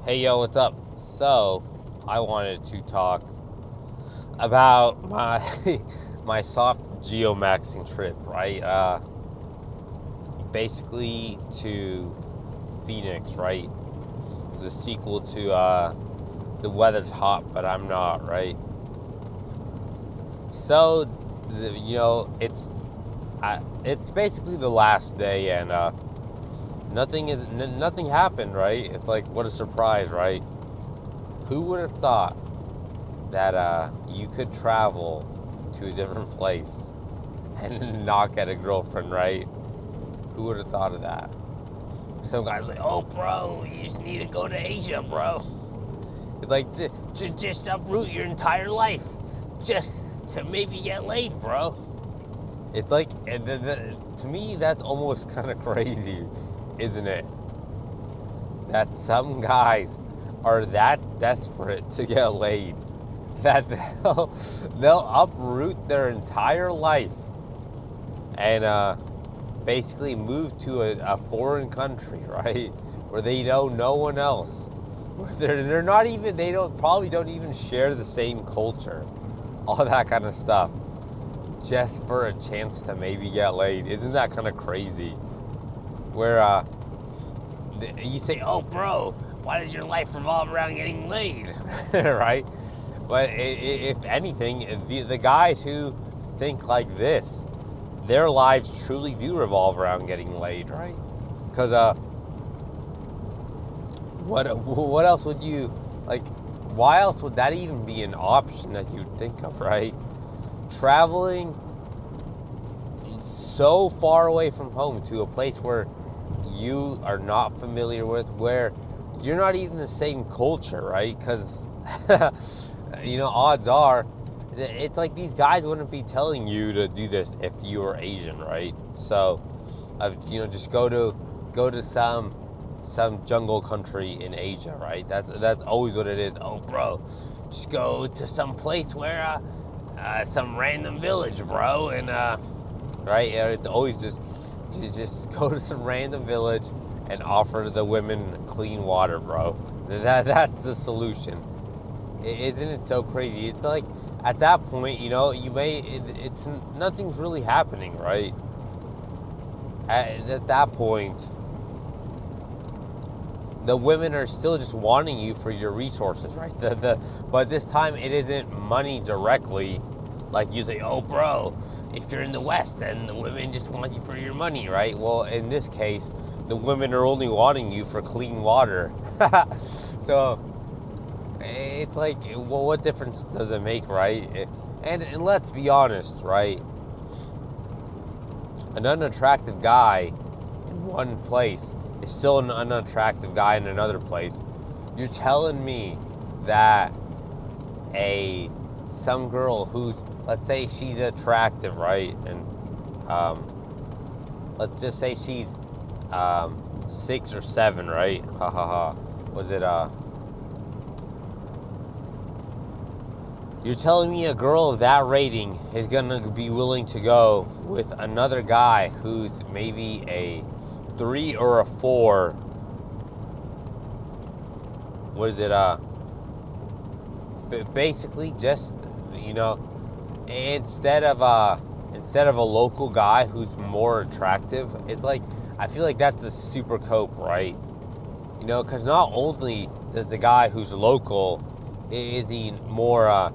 Hey yo, what's up? So, I wanted to talk about my my soft geomaxing trip, right? Basically to Phoenix, right? The sequel to The Weather's Hot, but I'm not, right? So, it's basically the last day, and nothing happened, right? It's like, what a surprise, right? Who would have thought that you could travel to a different place and not get a girlfriend, right? Who would have thought of that? Some guy's like, oh, bro, you just need to go to Asia, bro. It's like, just uproot your entire life just to maybe get laid, bro. It's like, to me, that's almost kind of crazy, isn't it? That some guys are that desperate to get laid that they'll uproot their entire life and basically move to a foreign country, right, where they know no one else, where they're not even, they don't even share the same culture, all that kind of stuff, just for a chance to maybe get laid. Isn't that kind of crazy? Where you say, oh, bro, why does your life revolve around getting laid? Right? But if anything, the guys who think like this, their lives truly do revolve around getting laid, right? Because what else would you, like, why else would that even be an option that you'd think of, right? Traveling so far away from home to a place where you are not familiar with, where you're not even the same culture, right? Because odds are, it's like these guys wouldn't be telling you to do this if you were Asian, right? So, just go to some jungle country in Asia, right? That's always what it is. Oh, bro, just go to some place where some random village, bro, and right? It's always just go to some random village and offer the women clean water, bro. That's the solution. Isn't it so crazy? It's like, at that point, it's nothing's really happening, right? At that point, the women are still just wanting you for your resources, right? But this time it isn't money directly. Like you say, oh, bro, if you're in the West, then the women just want you for your money, right? Well, in this case, the women are only wanting you for clean water. So it's like, well, what difference does it make, right? And let's be honest, right? An unattractive guy in one place is still an unattractive guy in another place. You're telling me that some girl who's, let's say she's attractive, right? And let's just say she's 6 or 7, right? Ha ha ha. Was it You're telling me a girl of that rating is gonna be willing to go with another guy who's maybe a 3 or a 4? What is it? Basically, just instead of a local guy who's more attractive, it's like, I feel like that's a super cope, right? Because not only does the guy who's local, is he more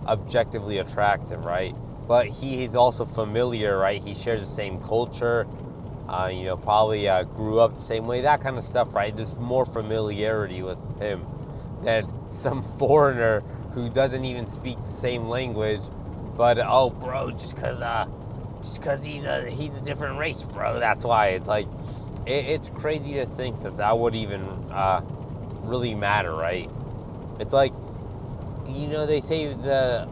objectively attractive, right? But he is also familiar, right? He shares the same culture, probably grew up the same way, that kind of stuff, right? There's more familiarity with him than some foreigner who doesn't even speak the same language. But oh, bro, just because he's a different race, bro. That's why. It's like, it's crazy to think that would even really matter, right? It's like, they say the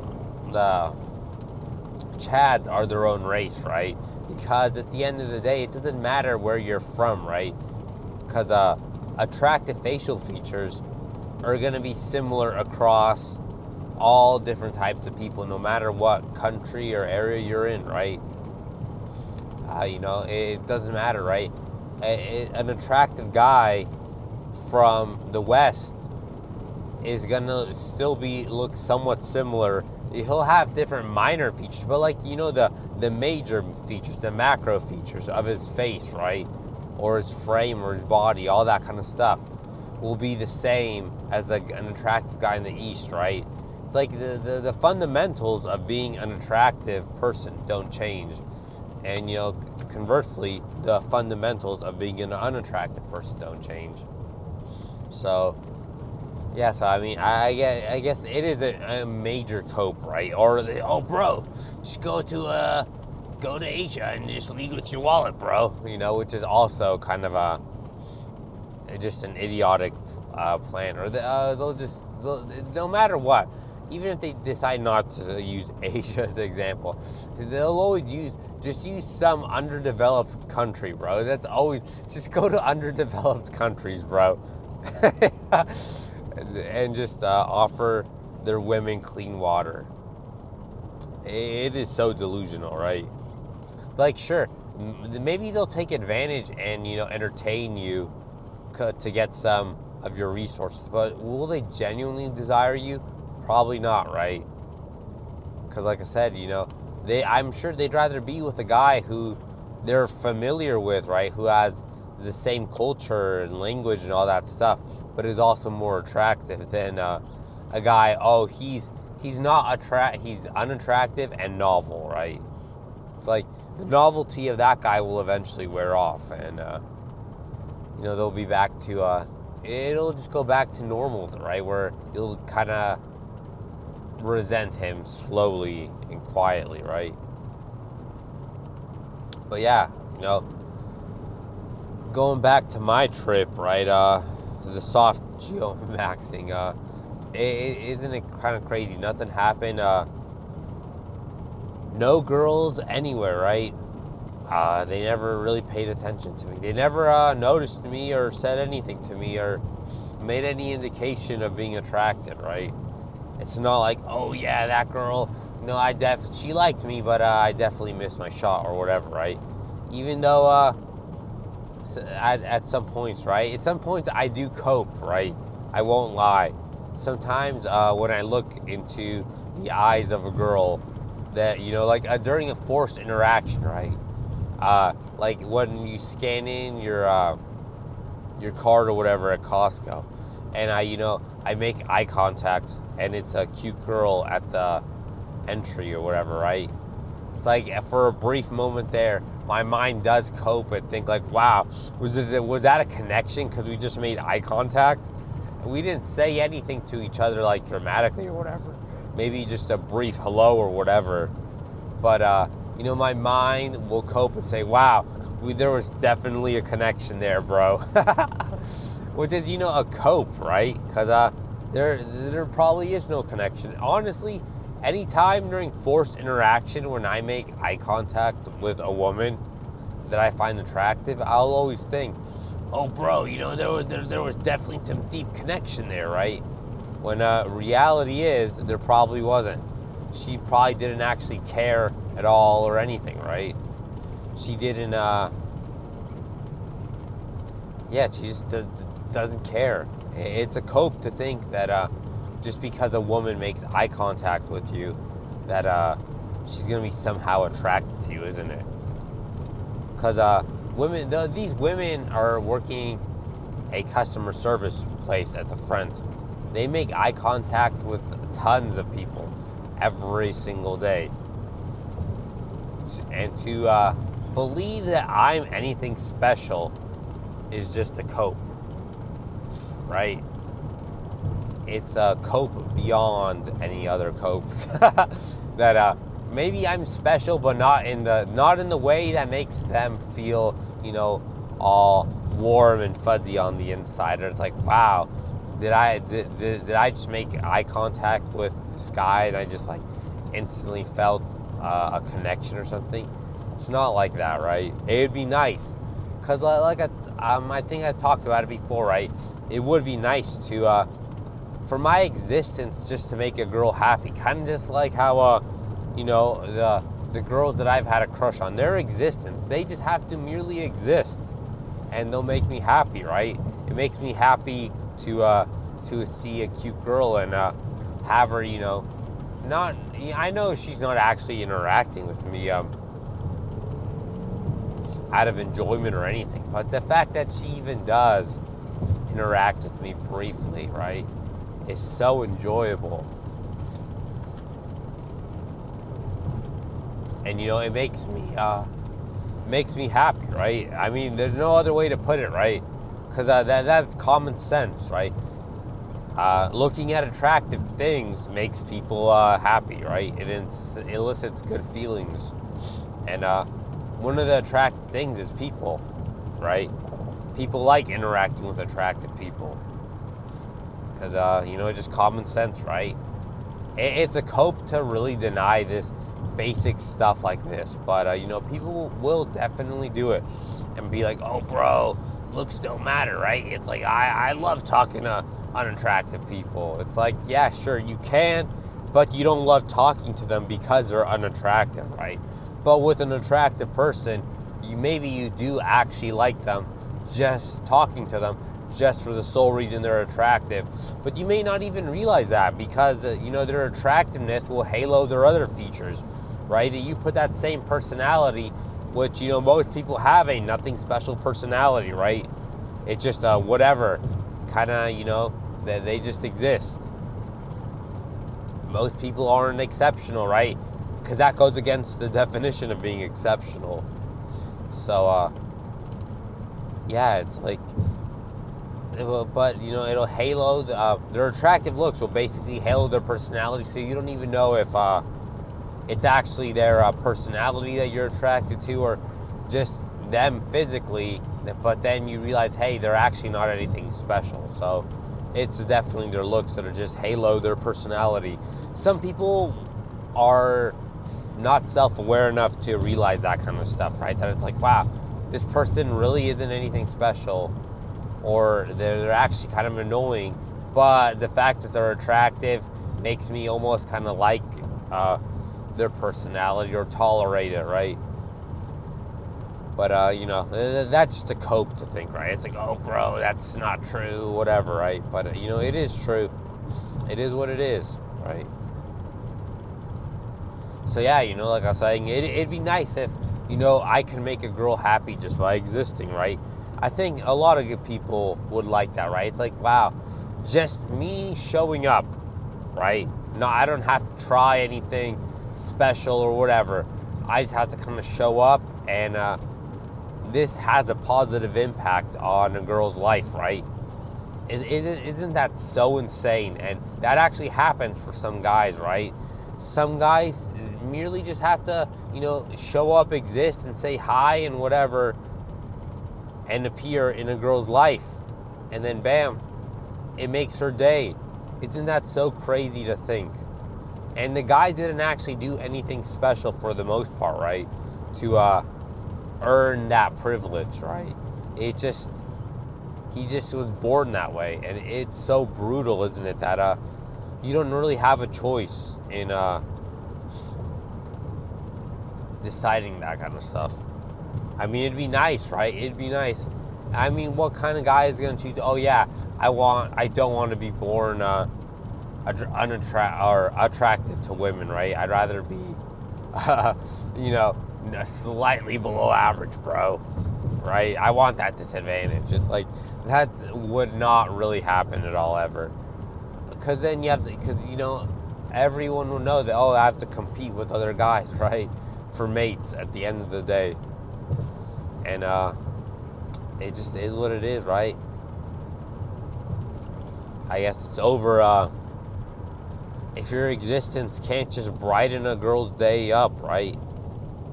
Chads are their own race, right? Because at the end of the day, it doesn't matter where you're from, right? Because attractive facial features are going to be similar across all different types of people, no matter what country or area you're in, right? It doesn't matter, right? An attractive guy from the West is gonna still look somewhat similar. He'll have different minor features, but like, you know, the major features, the macro features of his face, right? Or his frame or his body, all that kind of stuff will be the same as an attractive guy in the East, right? It's like the fundamentals of being an attractive person don't change. And, you know, conversely, the fundamentals of being an unattractive person don't change. So, yeah, so I mean, I guess it is a major cope, right? Or, oh, bro, just go to Asia and just leave with your wallet, bro. You know, which is also kind of just an idiotic plan. Or they'll no matter what, even if they decide not to use Asia as an example, they'll always use some underdeveloped country, bro. That's always, just go to underdeveloped countries, bro. And just offer their women clean water. It is so delusional, right? Like, sure, maybe they'll take advantage and, you know, entertain you to get some of your resources, but will they genuinely desire you? Probably not, right? Because like I said, you know, I'm sure they'd rather be with a guy who they're familiar with, right? Who has the same culture and language and all that stuff, but is also more attractive than a guy, oh, he's unattractive and novel, right? It's like the novelty of that guy will eventually wear off, and you know, they'll be back to it'll just go back to normal, right? Where you'll kind of resent him slowly and quietly, right? But yeah, you know, going back to my trip, right? The soft geomaxing. Isn't it kind of crazy? Nothing happened. No girls anywhere, right? They never really paid attention to me. They never noticed me or said anything to me or made any indication of being attracted, right? It's not like, oh yeah, that girl, you know, she liked me, but I definitely missed my shot or whatever, right? Even though at some points, right? At some points I do cope, right? I won't lie. Sometimes when I look into the eyes of a girl that, you know, like during a forced interaction, right? Like when you scan in your card or whatever at Costco, and I make eye contact, and it's a cute girl at the entry or whatever, right? It's like for a brief moment there, my mind does cope and think like, wow, was that a connection because we just made eye contact? We didn't say anything to each other like dramatically or whatever. Maybe just a brief hello or whatever. But you know, my mind will cope and say, wow, there was definitely a connection there, bro. Which is, you know, a cope, right? Because there probably is no connection. Honestly, anytime during forced interaction when I make eye contact with a woman that I find attractive, I'll always think, oh, bro, you know, there was definitely some deep connection there, right? When reality is, there probably wasn't. She probably didn't actually care at all or anything, right? She didn't, she just doesn't care. It's a cope to think that just because a woman makes eye contact with you, that she's going to be somehow attracted to you, isn't it? Because these women are working a customer service place at the front. They make eye contact with tons of people every single day. And to believe that I'm anything special is just a cope, right? It's a cope beyond any other copes. That maybe I'm special, but not in the way that makes them feel, you know, all warm and fuzzy on the inside. Or it's like, wow, did I just make eye contact with this guy and I just like instantly felt a connection or something? It's not like that, right? It'd be nice, cause I think I talked about it before, right? It would be nice to for my existence just to make a girl happy, kind of just like how you know, the girls that I've had a crush on, their existence, they just have to merely exist and they'll make me happy, right? it makes me happy to see a cute girl and have her, not. I know she's not actually interacting with me out of enjoyment or anything, but the fact that she even does interact with me briefly, right, is so enjoyable. And it makes me happy, right? I mean, there's no other way to put it, right? Because that's common sense, right? Looking at attractive things makes people happy, right? It elicits good feelings. And one of the attractive things is people, right? People like interacting with attractive people. Because, it's just common sense, right? It's a cope to really deny this basic stuff like this. But, people will definitely do it and be like, oh, bro, looks don't matter, right? It's like, I love talking to unattractive people. It's like, yeah, sure, you can, but you don't love talking to them because they're unattractive, right? But with an attractive person, maybe you do actually like them, just talking to them, just for the sole reason they're attractive. But you may not even realize that because, their attractiveness will halo their other features, right? You put that same personality, which, most people have a nothing special personality, right? It's just whatever, kind of, they just exist. Most people aren't exceptional, right? Because that goes against the definition of being exceptional. So, yeah, it's like, but, it'll halo, their attractive looks will basically halo their personality, so you don't even know if it's actually their personality that you're attracted to or just them physically, but then you realize, hey, they're actually not anything special. So it's definitely their looks that are just halo their personality. Some people are not self-aware enough to realize that kind of stuff, right? That it's like, wow, this person really isn't anything special, or they're actually kind of annoying, but the fact that they're attractive makes me almost kind of like their personality or tolerate it, right? But, that's just a cope to think, right? It's like, oh, bro, that's not true, whatever, right? But, it is true. It is what it is, right? So, yeah, like I was saying, it'd be nice if, I can make a girl happy just by existing, right? I think a lot of good people would like that, right? It's like, wow, just me showing up, right? No, I don't have to try anything special or whatever. I just have to kind of show up, and this has a positive impact on a girl's life, right? Isn't that so insane? And that actually happens for some guys, right? Some guys merely just have to, show up, exist, and say hi and whatever, and appear in a girl's life. And then bam, it makes her day. Isn't that so crazy to think? And the guy didn't actually do anything special for the most part, right? To earn that privilege, right? He just was born that way. And it's so brutal, isn't it, that you don't really have a choice in deciding that kind of stuff. I mean, it'd be nice, right? It'd be nice. I mean, what kind of guy is going to choose? Oh yeah, I don't want to be born attractive to women, right? I'd rather be, slightly below average, bro, right? I want that disadvantage. It's like, that would not really happen at all, ever. Because then you have to, everyone will know that, I have to compete with other guys, right? For mates at the end of the day. And it just is what it is, right? I guess it's over. If your existence can't just brighten a girl's day up, right?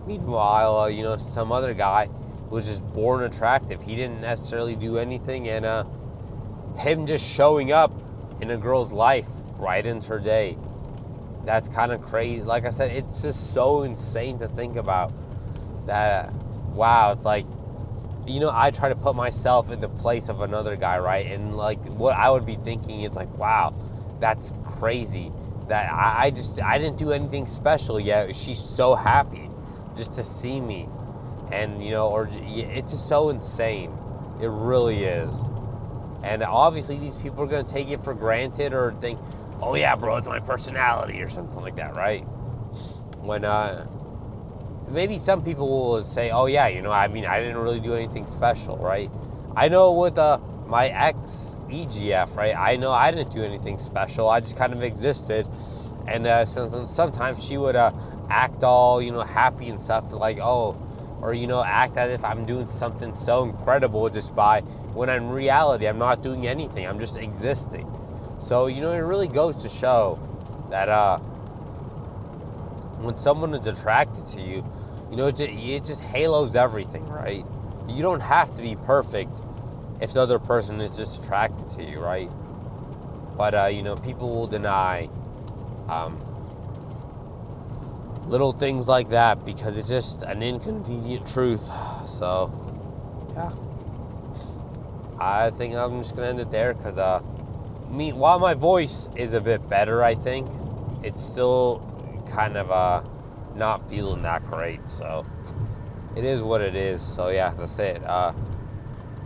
Meanwhile, some other guy was just born attractive. He didn't necessarily do anything, and him just showing up in a girl's life brightens her day. That's kind of crazy. Like I said, it's just so insane to think about that. Wow, it's like, I try to put myself in the place of another guy, right? And like, what I would be thinking is like, wow, that's crazy. That I didn't do anything special yet. She's so happy just to see me. And, it's just so insane. It really is. And obviously these people are going to take it for granted or think, oh yeah, bro, it's my personality or something like that, right? When maybe some people will say, oh yeah, I didn't really do anything special, right? I know with my ex EGF, right? I know I didn't do anything special. I just kind of existed. And sometimes she would act all, happy and stuff, like, oh, or, act as if I'm doing something so incredible just by, when in reality, I'm not doing anything. I'm just existing. So, it really goes to show that when someone is attracted to you, it just halos everything, right? You don't have to be perfect if the other person is just attracted to you, right? But, people will deny little things like that because it's just an inconvenient truth. So, yeah. I think I'm just going to end it there because, while my voice is a bit better, I think, it's still kind of not feeling that great. So, it is what it is. So, yeah, that's it.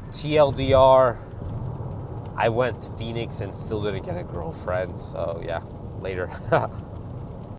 TLDR, I went to Phoenix and still didn't get a girlfriend. So, yeah, later.